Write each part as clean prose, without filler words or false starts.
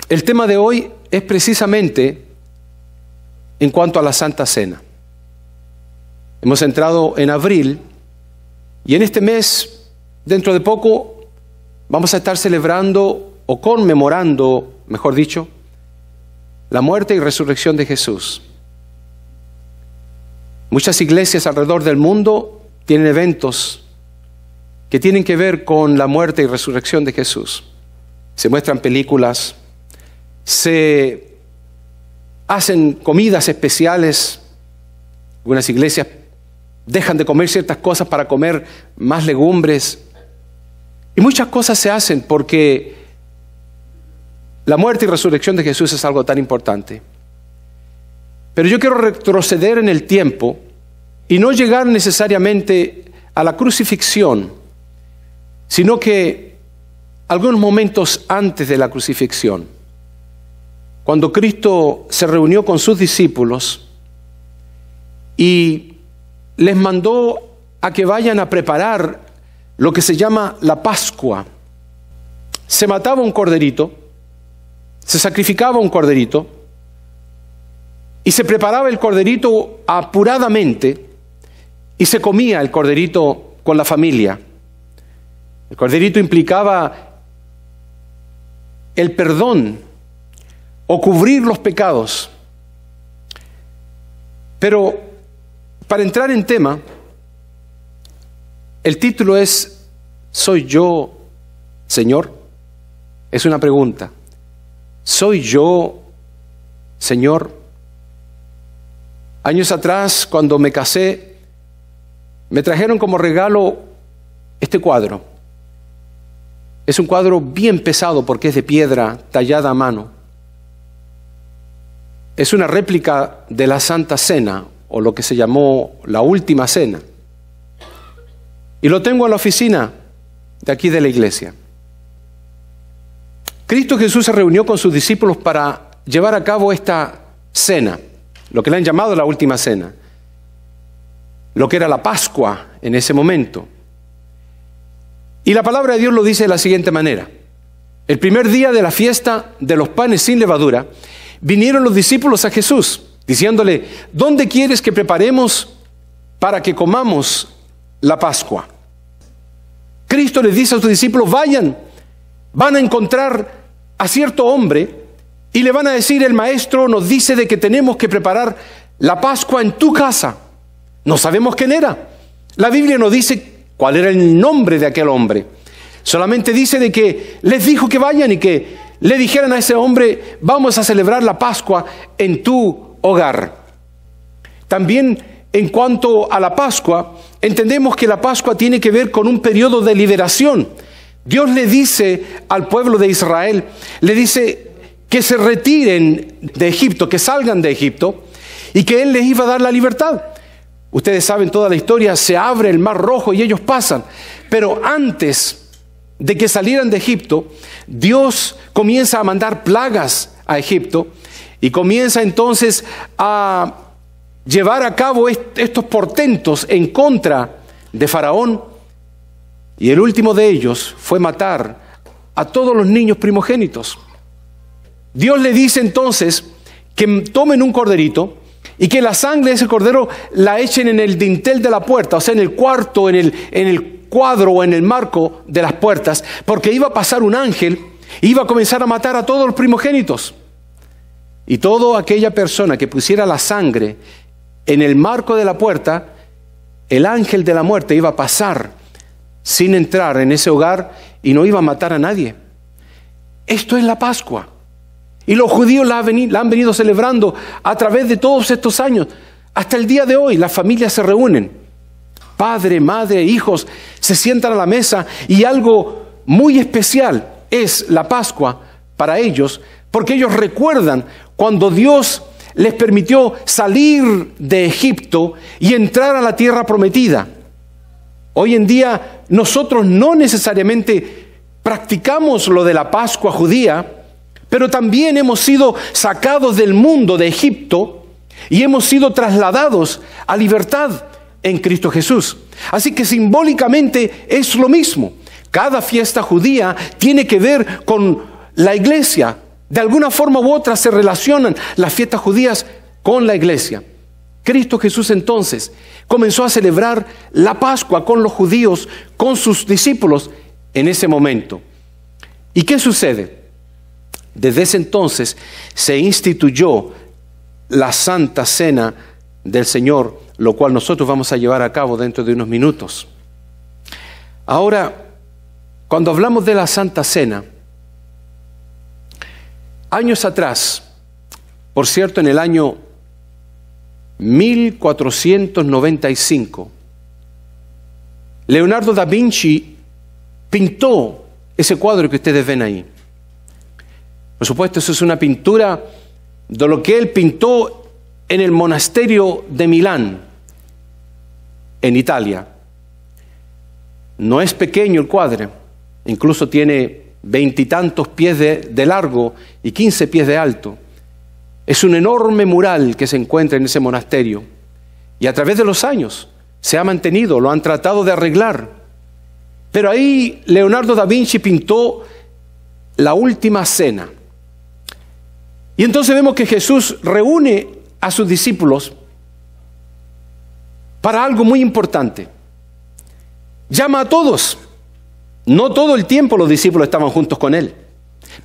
El tema de hoy es precisamente en cuanto a la Santa Cena. Hemos entrado en abril y en este mes, dentro de poco, vamos a estar celebrando o conmemorando, mejor dicho, la muerte y resurrección de Jesús. Muchas iglesias alrededor del mundo tienen eventos que tienen que ver con la muerte y resurrección de Jesús. Se muestran películas, se hacen comidas especiales. Algunas iglesias dejan de comer ciertas cosas para comer más legumbres. Y muchas cosas se hacen porque la muerte y resurrección de Jesús es algo tan importante. Pero yo quiero retroceder en el tiempo y no llegar necesariamente a la crucifixión, sino que algunos momentos antes de la crucifixión, cuando Cristo se reunió con sus discípulos y les mandó a que vayan a preparar lo que se llama la Pascua. Se mataba un corderito, se sacrificaba un corderito y se preparaba el corderito apuradamente y se comía el corderito con la familia. El corderito implicaba el perdón o cubrir los pecados. Pero para entrar en tema, el título es ¿Soy yo, Señor? Es una pregunta. ¿Soy yo, Señor? Años atrás, cuando me casé, me trajeron como regalo este cuadro. Es un cuadro bien pesado porque es de piedra tallada a mano. Es una réplica de la Santa Cena, o lo que se llamó la Última Cena. Y lo tengo en la oficina de aquí de la iglesia. Cristo Jesús se reunió con sus discípulos para llevar a cabo esta cena, lo que le han llamado la Última Cena, lo que era la Pascua en ese momento. Y la palabra de Dios lo dice de la siguiente manera. El primer día de la fiesta de los panes sin levadura, vinieron los discípulos a Jesús, diciéndole, ¿dónde quieres que preparemos para que comamos la Pascua? Cristo les dice a sus discípulos, vayan, van a encontrar a cierto hombre y le van a decir, el maestro nos dice de que tenemos que preparar la Pascua en tu casa. No sabemos quién era. La Biblia no dice cuál era el nombre de aquel hombre. Solamente dice de que les dijo que vayan y que le dijeran a ese hombre, vamos a celebrar la Pascua en tu hogar. También en cuanto a la Pascua, entendemos que la Pascua tiene que ver con un periodo de liberación. Dios le dice al pueblo de Israel, le dice que se retiren de Egipto, que salgan de Egipto y que Él les iba a dar la libertad. Ustedes saben toda la historia, se abre el Mar Rojo y ellos pasan. Pero antes de que salieran de Egipto, Dios comienza a mandar plagas a Egipto y comienza entonces a llevar a cabo estos portentos en contra de Faraón. Y el último de ellos fue matar a todos los niños primogénitos. Dios le dice entonces que tomen un corderito y que la sangre de ese cordero la echen en el dintel de la puerta, o sea, en el cuarto, en el cuadro o en el marco de las puertas, porque iba a pasar un ángel e iba a comenzar a matar a todos los primogénitos. Y toda aquella persona que pusiera la sangre en el marco de la puerta, el ángel de la muerte iba a pasar sin entrar en ese hogar y no iba a matar a nadie. Esto es la Pascua. Y los judíos la han venido celebrando a través de todos estos años. Hasta el día de hoy las familias se reúnen. Padre, madre, hijos se sientan a la mesa y algo muy especial es la Pascua para ellos, porque ellos recuerdan cuando Dios les permitió salir de Egipto y entrar a la tierra prometida. Hoy en día nosotros no necesariamente practicamos lo de la Pascua judía, pero también hemos sido sacados del mundo de Egipto y hemos sido trasladados a libertad en Cristo Jesús. Así que simbólicamente es lo mismo. Cada fiesta judía tiene que ver con la iglesia De alguna forma u otra se relacionan las fiestas judías con la iglesia. Cristo Jesús entonces comenzó a celebrar la Pascua con los judíos, con sus discípulos en ese momento. ¿Y qué sucede? Desde ese entonces se instituyó la Santa Cena del Señor, lo cual nosotros vamos a llevar a cabo dentro de unos minutos. Ahora, cuando hablamos de la Santa Cena, años atrás, por cierto, en el año 1495, Leonardo da Vinci pintó ese cuadro que ustedes ven ahí. Por supuesto, eso es una pintura de lo que él pintó en el monasterio de Milán, en Italia. No es pequeño el cuadro, incluso tiene 20 y tantos pies de largo y 15 pies de alto. Es un enorme mural que se encuentra en ese monasterio y a través de los años se ha mantenido, lo han tratado de arreglar. Pero ahí Leonardo da Vinci pintó la última cena. Y entonces vemos que Jesús reúne a sus discípulos para algo muy importante. Llama a todos. No todo el tiempo los discípulos estaban juntos con él,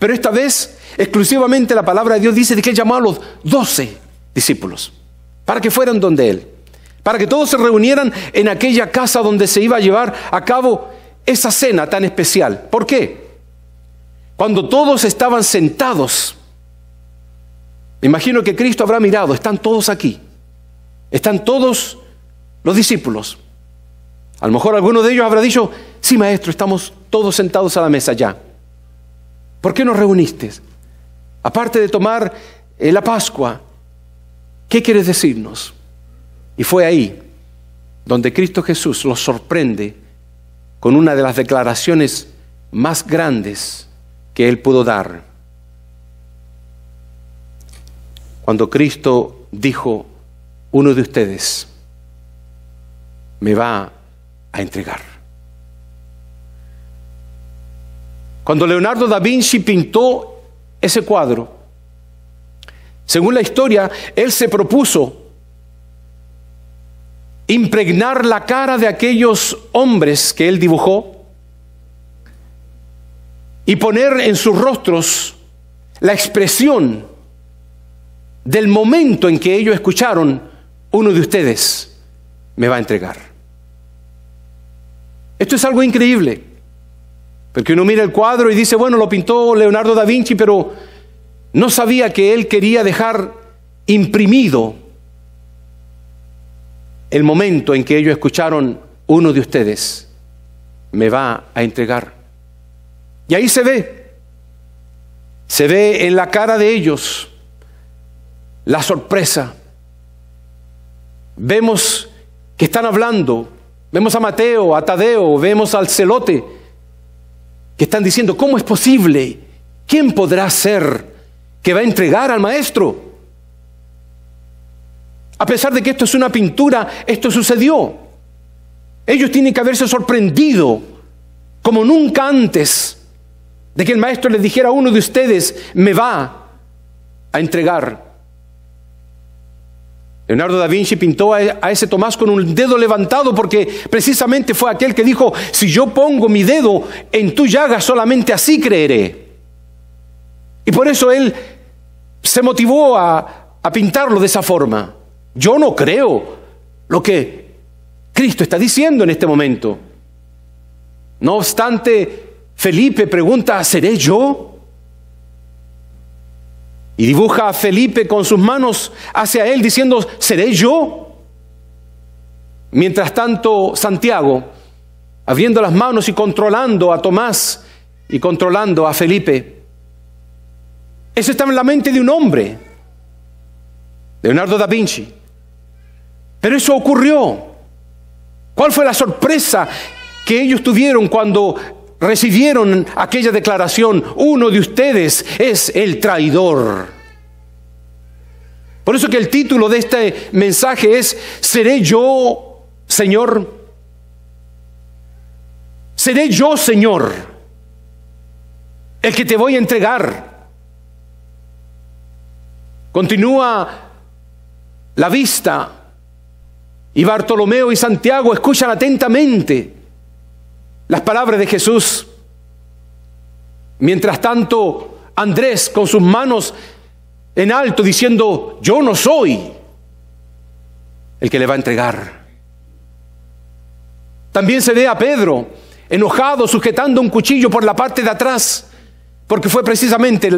pero esta vez exclusivamente la palabra de Dios dice de que él llamó a los 12 discípulos para que fueran donde él, para que todos se reunieran en aquella casa donde se iba a llevar a cabo esa cena tan especial. ¿Por qué? Cuando todos estaban sentados, me imagino que Cristo habrá mirado, están todos aquí, están todos los discípulos. A lo mejor alguno de ellos habrá dicho: sí, maestro, estamos todos sentados a la mesa ya. ¿Por qué nos reuniste? Aparte de tomar la Pascua, ¿qué quieres decirnos? Y fue ahí donde Cristo Jesús los sorprende con una de las declaraciones más grandes que él pudo dar. Cuando Cristo dijo: uno de ustedes me va a entregar. Cuando Leonardo da Vinci pintó ese cuadro, según la historia, él se propuso impregnar la cara de aquellos hombres que él dibujó y poner en sus rostros la expresión del momento en que ellos escucharon: uno de ustedes me va a entregar. Esto es algo increíble, porque uno mira el cuadro y dice: bueno, lo pintó Leonardo da Vinci, pero no sabía que él quería dejar imprimido el momento en que ellos escucharon: uno de ustedes me va a entregar. Y ahí se ve en la cara de ellos la sorpresa. Vemos que están hablando, vemos a Mateo, a Tadeo, vemos al celote, que están diciendo: ¿cómo es posible? ¿Quién podrá ser que va a entregar al maestro? A pesar de que esto es una pintura, esto sucedió. Ellos tienen que haberse sorprendido como nunca antes de que el maestro les dijera: uno de ustedes me va a entregar. Leonardo da Vinci pintó a ese Tomás con un dedo levantado porque precisamente fue aquel que dijo: si yo pongo mi dedo en tu llaga, solamente así creeré. Y por eso él se motivó a pintarlo de esa forma. Yo no creo lo que Cristo está diciendo en este momento. No obstante, Felipe pregunta: ¿seré yo? Y dibuja a Felipe con sus manos hacia él diciendo: ¿seré yo? Mientras tanto, Santiago, abriendo las manos y controlando a Tomás y controlando a Felipe. Eso estaba en la mente de un hombre, Leonardo da Vinci. Pero eso ocurrió. ¿Cuál fue la sorpresa que ellos tuvieron cuando recibieron aquella declaración: uno de ustedes es el traidor? Por eso que el título de este mensaje es: ¿seré yo, Señor? ¿Seré yo, Señor, el que te voy a entregar? Continúa la vista y Bartolomeo y Santiago escuchan atentamente las palabras de Jesús. Mientras tanto, Andrés con sus manos en alto diciendo: yo no soy el que le va a entregar. También se ve a Pedro enojado, sujetando un cuchillo por la parte de atrás, porque fue precisamente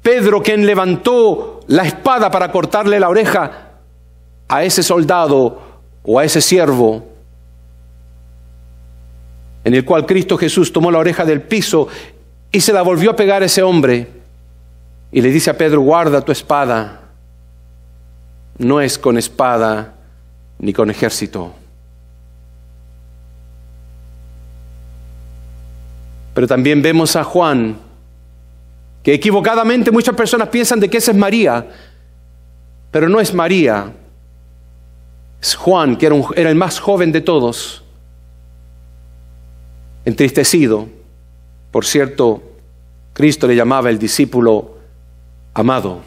Pedro quien levantó la espada para cortarle la oreja a ese soldado o a ese siervo, en el cual Cristo Jesús tomó la oreja del piso y se la volvió a pegar a ese hombre. Y le dice a Pedro: guarda tu espada, no es con espada ni con ejército. Pero también vemos a Juan, que equivocadamente muchas personas piensan de que esa es María, pero no es María, es Juan, que era el más joven de todos, entristecido. Por cierto, Cristo le llamaba el discípulo amado.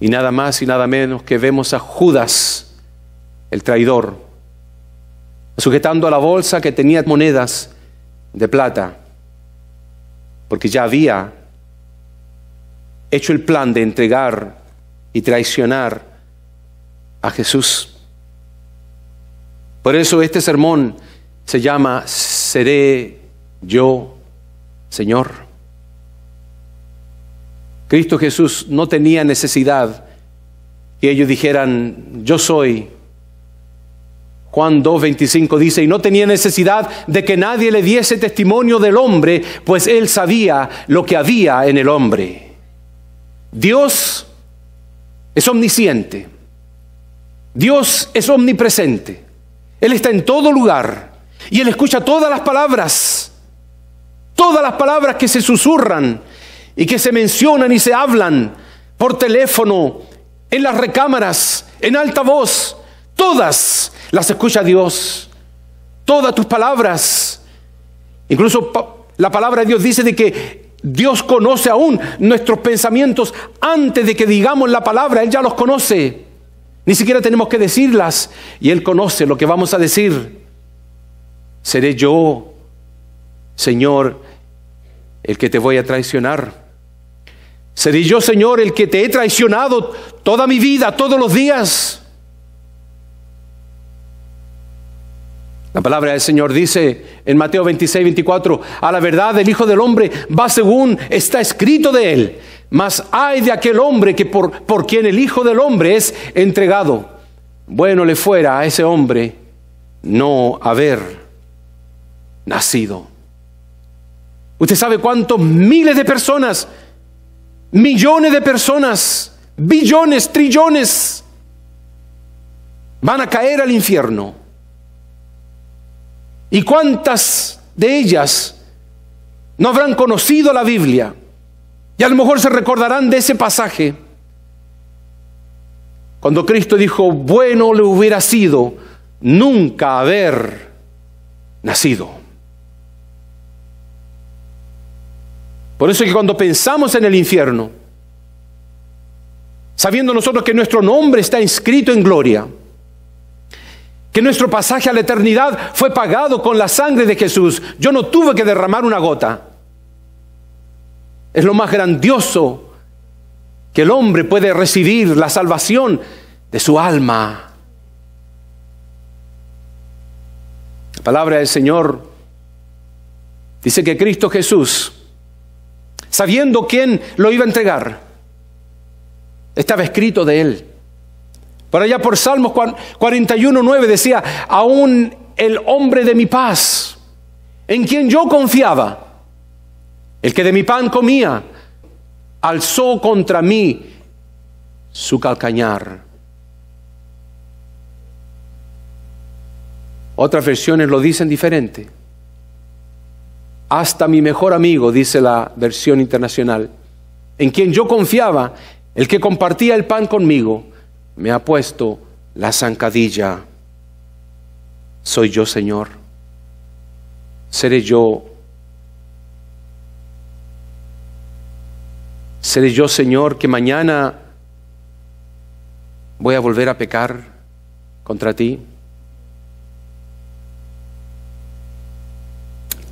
Y nada más y nada menos que vemos a Judas, el traidor, sujetando a la bolsa que tenía monedas de plata, porque ya había hecho el plan de entregar y traicionar a Jesús. Por eso este sermón se llama ¿Seré yo Señor? Cristo Jesús no tenía necesidad que ellos dijeran: yo soy. Juan 2:25 dice: y no tenía necesidad de que nadie le diese testimonio del hombre, pues él sabía lo que había en el hombre. Dios es omnisciente. Dios es omnipresente. Él está en todo lugar y Él escucha todas las palabras que se susurran y que se mencionan y se hablan por teléfono, en las recámaras, en alta voz. Todas las escucha Dios, todas tus palabras. Incluso la palabra de Dios dice de que Dios conoce aún nuestros pensamientos antes de que digamos la palabra. Él ya los conoce, ni siquiera tenemos que decirlas, y Él conoce lo que vamos a decir. ¿Seré yo, Señor, el que te voy a traicionar? ¿Seré yo, Señor, el que te he traicionado toda mi vida, todos los días? La palabra del Señor dice en Mateo 26:24: a la verdad el Hijo del Hombre va según está escrito de él, mas ay de aquel hombre que por quien el Hijo del Hombre es entregado. Bueno le fuera a ese hombre no haber nacido. Usted sabe cuántos miles de personas, millones de personas, billones, trillones van a caer al infierno. ¿Y cuántas de ellas no habrán conocido la Biblia? Y a lo mejor se recordarán de ese pasaje cuando Cristo dijo: bueno le hubiera sido nunca haber nacido. Por eso es que cuando pensamos en el infierno, sabiendo nosotros que nuestro nombre está inscrito en gloria, que nuestro pasaje a la eternidad fue pagado con la sangre de Jesús, yo no tuve que derramar una gota. Es lo más grandioso que el hombre puede recibir, la salvación de su alma. La palabra del Señor dice que Cristo Jesús, sabiendo quién lo iba a entregar, estaba escrito de él. Por allá por Salmos 41:9 decía: aún el hombre de mi paz, en quien yo confiaba, el que de mi pan comía, alzó contra mí su calcañar. Otras versiones lo dicen diferente. Hasta mi mejor amigo, dice la versión internacional, en quien yo confiaba, el que compartía el pan conmigo, me ha puesto la zancadilla. Soy yo, Señor. Seré yo. ¿Seré yo, Señor, que mañana voy a volver a pecar contra ti?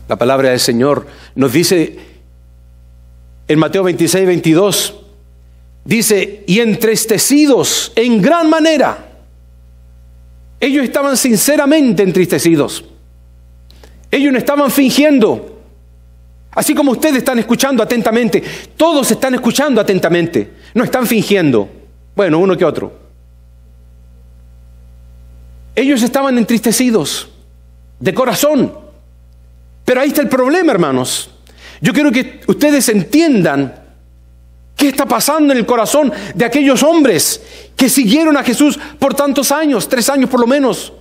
La palabra del Señor nos dice en Mateo 26, 22, dice, y entristecidos en gran manera. Ellos estaban sinceramente entristecidos. Ellos no estaban fingiendo. Así como ustedes están escuchando atentamente, todos están escuchando atentamente. No están fingiendo. Bueno, uno que otro. Ellos estaban entristecidos de corazón. Pero ahí está el problema, hermanos. Yo quiero que ustedes entiendan qué está pasando en el corazón de aquellos hombres que siguieron a Jesús por tantos años, 3 años por lo menos.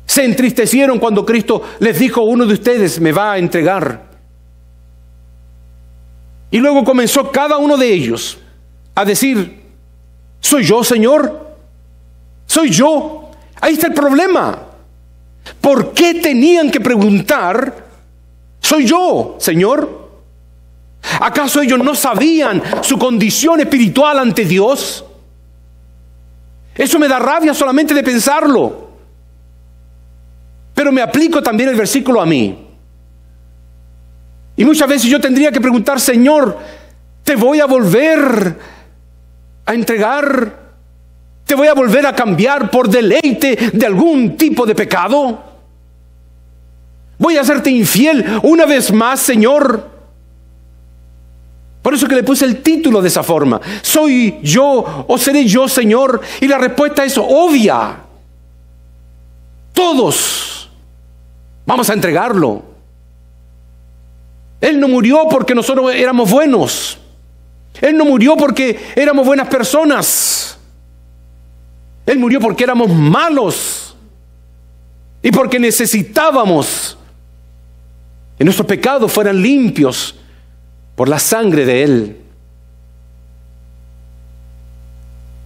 Se entristecieron cuando Cristo les dijo, uno de ustedes me va a entregar. Y luego comenzó cada uno de ellos a decir, ¿soy yo, Señor? ¿Soy yo? Ahí está el problema. ¿Por qué tenían que preguntar, ¿soy yo, Señor? ¿Acaso ellos no sabían su condición espiritual ante Dios? Eso me da rabia solamente de pensarlo. Pero me aplico también el versículo a mí. Y muchas veces yo tendría que preguntar, Señor, ¿te voy a volver a entregar? ¿Te voy a volver a cambiar por deleite de algún tipo de pecado? ¿Voy a hacerte infiel una vez más, Señor? Por eso que le puse el título de esa forma. ¿Soy yo o seré yo, Señor? Y la respuesta es obvia. Todos vamos a entregarlo. Él no murió porque nosotros éramos buenos. Él no murió porque éramos buenas personas. Él murió porque éramos malos. Y porque necesitábamos que nuestros pecados fueran limpios por la sangre de Él.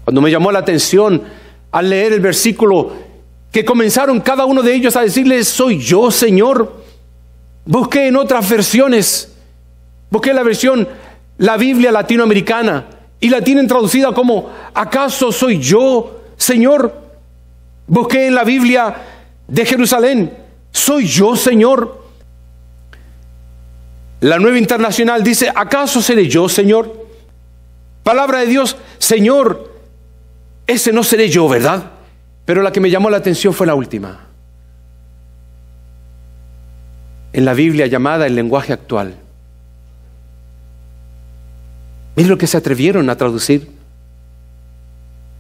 Cuando me llamó la atención al leer el versículo, que comenzaron cada uno de ellos a decirle, soy yo, Señor. Busqué en otras versiones, busqué la Biblia latinoamericana, y la tienen traducida como, ¿acaso soy yo, Señor? Busqué en la Biblia de Jerusalén, ¿soy yo, Señor? La Nueva Internacional dice, ¿acaso seré yo, Señor? Palabra de Dios, Señor, ese no seré yo, ¿verdad? Pero la que me llamó la atención fue la última. En la Biblia llamada el lenguaje actual. Miren lo que se atrevieron a traducir.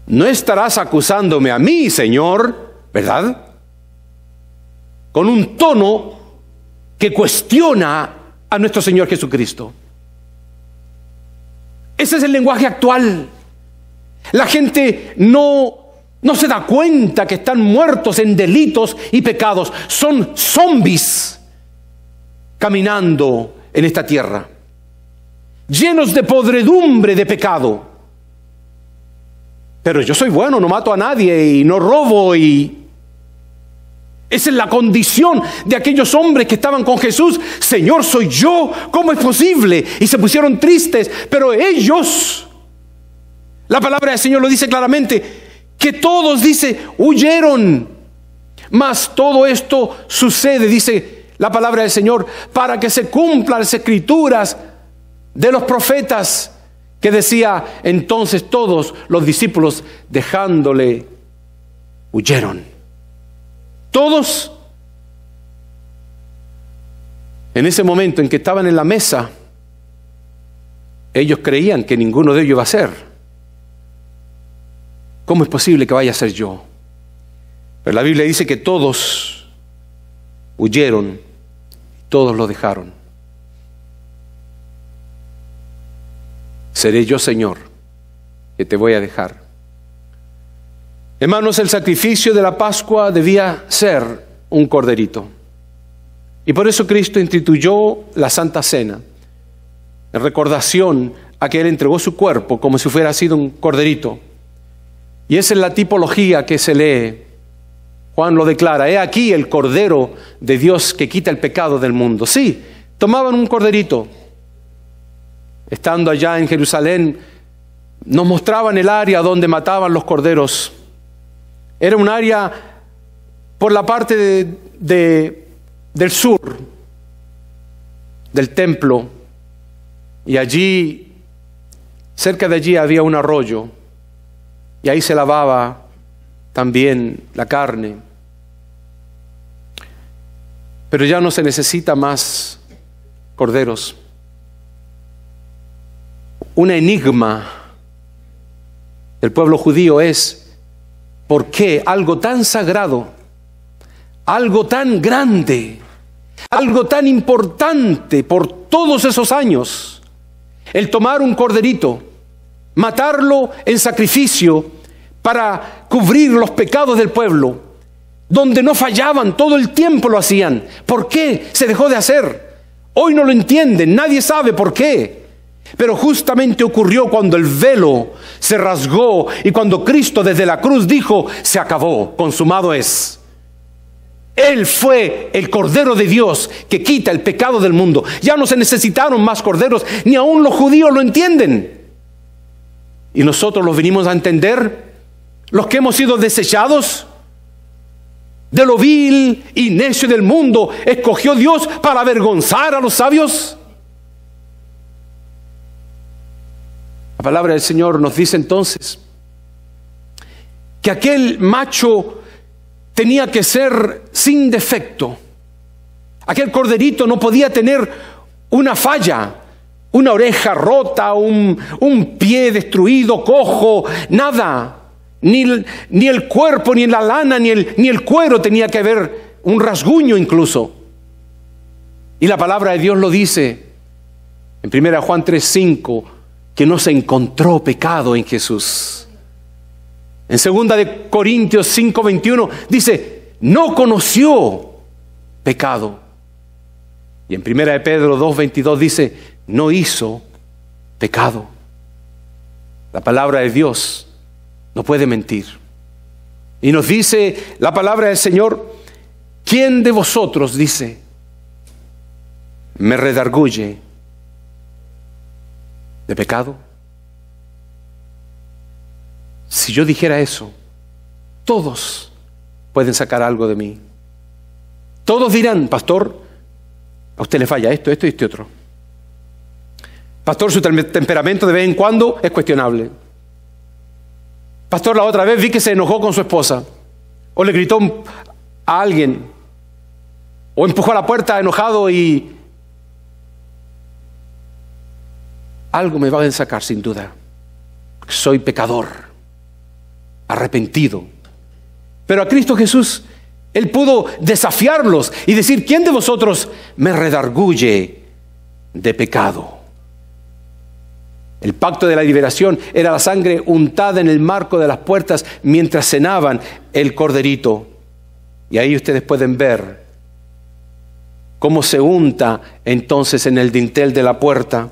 No estarás acusándome a mí, Señor, ¿verdad? Con un tono que cuestiona a nuestro Señor Jesucristo. Ese es el lenguaje actual. La gente no se da cuenta que están muertos en delitos y pecados. Son zombies caminando en esta tierra, llenos de podredumbre de pecado. Pero yo soy bueno, no mato a nadie y no robo, y esa es la condición de aquellos hombres que estaban con Jesús. Señor, soy yo, ¿cómo es posible? Y se pusieron tristes, pero ellos, la palabra del Señor lo dice claramente, que todos, dice, huyeron. Mas todo esto sucede, dice la palabra del Señor, para que se cumplan las escrituras de los profetas, que decía, entonces todos los discípulos dejándole huyeron. Todos, en ese momento en que estaban en la mesa, ellos creían que ninguno de ellos iba a ser. ¿Cómo es posible que vaya a ser yo? Pero la Biblia dice que todos huyeron, todos lo dejaron. Seré yo, Señor, que te voy a dejar. Hermanos, el sacrificio de la Pascua debía ser un corderito. Y por eso Cristo instituyó la Santa Cena, en recordación a que Él entregó su cuerpo como si fuera sido un corderito. Y esa es la tipología que se lee. Juan lo declara, he aquí el Cordero de Dios que quita el pecado del mundo. Sí, tomaban un corderito, estando allá en Jerusalén, nos mostraban el área donde mataban los corderos. Era un área por la parte del sur del templo, y allí, cerca de allí había un arroyo, y ahí se lavaba también la carne. Pero ya no se necesita más corderos. Un enigma del pueblo judío es: ¿por qué algo tan sagrado, algo tan grande, algo tan importante por todos esos años, el tomar un corderito, matarlo en sacrificio para cubrir los pecados del pueblo, donde no fallaban, todo el tiempo lo hacían? ¿Por qué se dejó de hacer? Hoy no lo entienden, nadie sabe por qué. Pero justamente ocurrió cuando el velo se rasgó y cuando Cristo desde la cruz dijo: se acabó, consumado es. Él fue el Cordero de Dios que quita el pecado del mundo. Ya no se necesitaron más corderos, ni aún los judíos lo entienden. Y nosotros los venimos a entender, los que hemos sido desechados. De lo vil y necio del mundo escogió Dios para avergonzar a los sabios. La palabra del Señor nos dice entonces que aquel macho tenía que ser sin defecto. Aquel corderito no podía tener una falla, una oreja rota, un pie destruido, cojo, nada. Ni el cuerpo, ni la lana, ni el cuero tenía que haber un rasguño incluso. Y la palabra de Dios lo dice en 1 Juan 3:5, que no se encontró pecado en Jesús. En 2 Corintios 5:21 dice: no conoció pecado. Y en 1 Pedro 2:22 dice: no hizo pecado. La palabra de Dios no puede mentir. Y nos dice la palabra del Señor: ¿quién de vosotros, dice, me redarguye de pecado? Si yo dijera eso, todos pueden sacar algo de mí. Todos dirán: pastor, a usted le falla esto, esto y este otro. Pastor, su temperamento de vez en cuando es cuestionable. Pastor, la otra vez vi que se enojó con su esposa, o le gritó a alguien, o empujó a la puerta enojado, y algo me va a sacar sin duda. Soy pecador, arrepentido. Pero a Cristo Jesús, Él pudo desafiarlos y decir: ¿quién de vosotros me redarguye de pecado? El pacto de la liberación era la sangre untada en el marco de las puertas mientras cenaban el corderito. Y ahí ustedes pueden ver cómo se unta entonces en el dintel de la puerta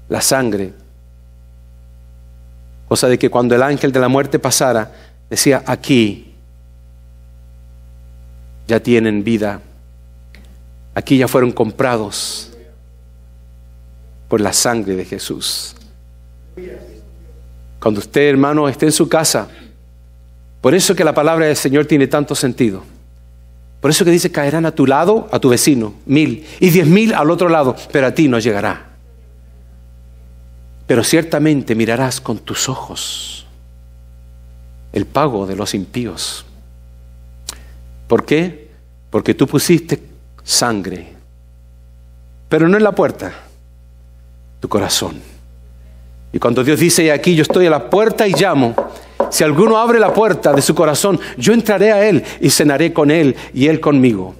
la sangre. Cosa de que cuando el ángel de la muerte pasara, decía: aquí ya tienen vida, aquí ya fueron comprados por la sangre de Jesús. Cuando usted, hermano, esté en su casa, por eso que la palabra del Señor tiene tanto sentido. Por eso que dice: caerán a tu lado, a tu vecino, 1000, y 10,000 al otro lado, pero a ti no llegará. Pero ciertamente mirarás con tus ojos el pago de los impíos. ¿Por qué? Porque tú pusiste sangre, pero no en la puerta, tu corazón. Y cuando Dios dice: aquí yo estoy a la puerta y llamo, si alguno abre la puerta de su corazón, yo entraré a él y cenaré con él y él conmigo.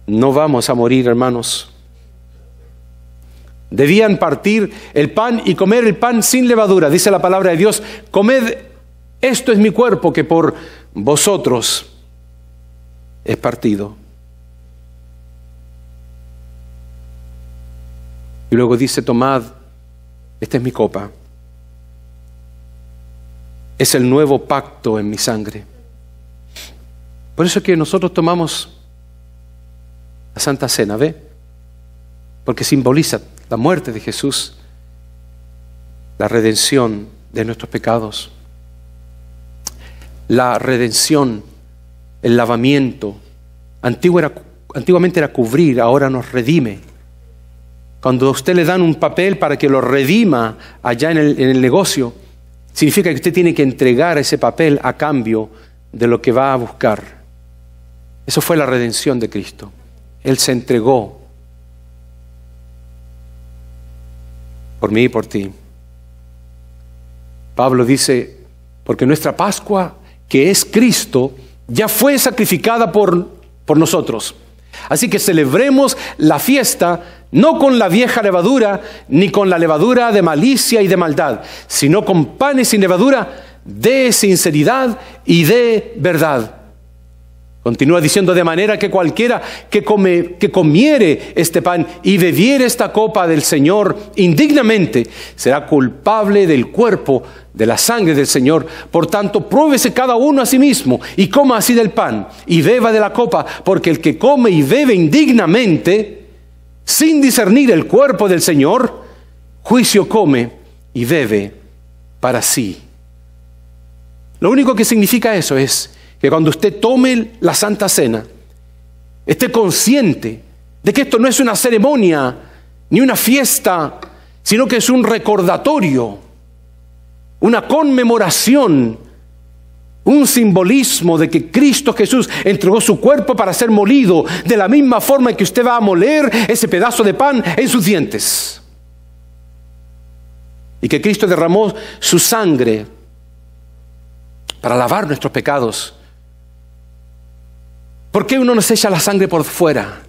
No vamos a morir, hermanos. Debían partir el pan y comer el pan sin levadura. Dice la palabra de Dios: comed, esto es mi cuerpo que por vosotros es partido. Y luego dice: tomad, esta es mi copa, es el nuevo pacto en mi sangre. Por eso es que nosotros tomamos la Santa Cena, ¿ve? Porque simboliza la muerte de Jesús, la redención de nuestros pecados, la redención, el lavamiento. Antiguamente era cubrir, ahora nos redime. Cuando a usted le dan un papel para que lo redima allá en el negocio, significa que usted tiene que entregar ese papel a cambio de lo que va a buscar. Eso fue la redención de Cristo. Él se entregó por mí y por ti. Pablo dice, porque nuestra Pascua, que es Cristo, ya fue sacrificada por nosotros. Así que celebremos la fiesta no con la vieja levadura, ni con la levadura de malicia y de maldad, sino con panes sin levadura de sinceridad y de verdad. Continúa diciendo, de manera que cualquiera que comiere este pan y bebiere esta copa del Señor indignamente, será culpable del cuerpo, de la sangre del Señor. Por tanto, pruébese cada uno a sí mismo y coma así del pan y beba de la copa, porque el que come y bebe indignamente, sin discernir el cuerpo del Señor, juicio come y bebe para sí. Lo único que significa eso es que cuando usted tome la Santa Cena, esté consciente de que esto no es una ceremonia ni una fiesta, sino que es un recordatorio, una conmemoración, un simbolismo de que Cristo Jesús entregó su cuerpo para ser molido de la misma forma en que usted va a moler ese pedazo de pan en sus dientes. Y que Cristo derramó su sangre para lavar nuestros pecados. ¿Por qué uno nos echa la sangre por fuera?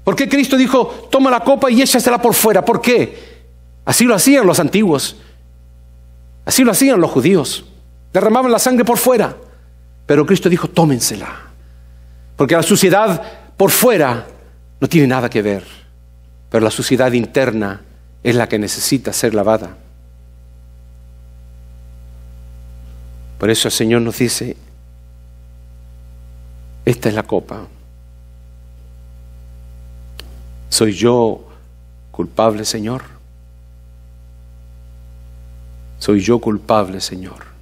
¿Por qué Cristo dijo, toma la copa y échasela por fuera? ¿Por qué? Así lo hacían los antiguos. Así lo hacían los judíos. Derramaban la sangre por fuera. Pero Cristo dijo, tómensela. Porque la suciedad por fuera no tiene nada que ver. Pero la suciedad interna es la que necesita ser lavada. Por eso el Señor nos dice, esta es la copa. ¿Soy yo culpable, Señor? ¿Soy yo culpable, Señor?